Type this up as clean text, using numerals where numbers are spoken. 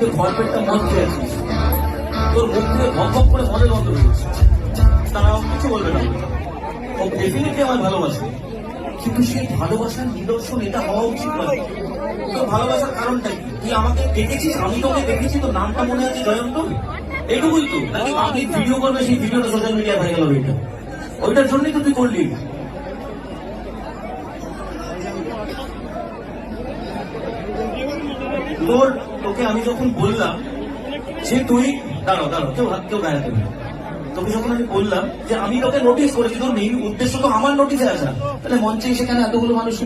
মুখে খড়পেটটা মদ খেয়েছিস, তোর মুখ থেকে ভক ভক করে মদের গন্ধ হয়েছে, তারাও কিছু বলবে না। ও ডেফিনেটলি আমার ভালোবাসে, কিন্তু সেই ভালোবাসার নিদর্শন এটা হওয়া উচিত নয়। তোর ভালোবাসার কারণটা কি? তুই আমাকে দেখেছিস, আমি তোকে দেখেছি, তোর নামটা মনে আছে জয়ন্ত, এইটুকুই তো। নাকি আমি ভিডিও করবে, সেই ভিডিওটা সোশ্যাল মিডিয়া হয়ে গেল, ওইটা ওইটার জন্যই তো তুই করলি। তোকে আমি যখন বললাম যে তুই দাঁড়াও দাঁড়াও, কেউ গায়ে দেবে, তোকে যখন আমি বললাম যে আমি তোকে নোটিস করেছি, তোর মেইন উদ্দেশ্য তো আমার নোটিসে আসা, তাহলে মঞ্চে সেখানে এতগুলো মানুষ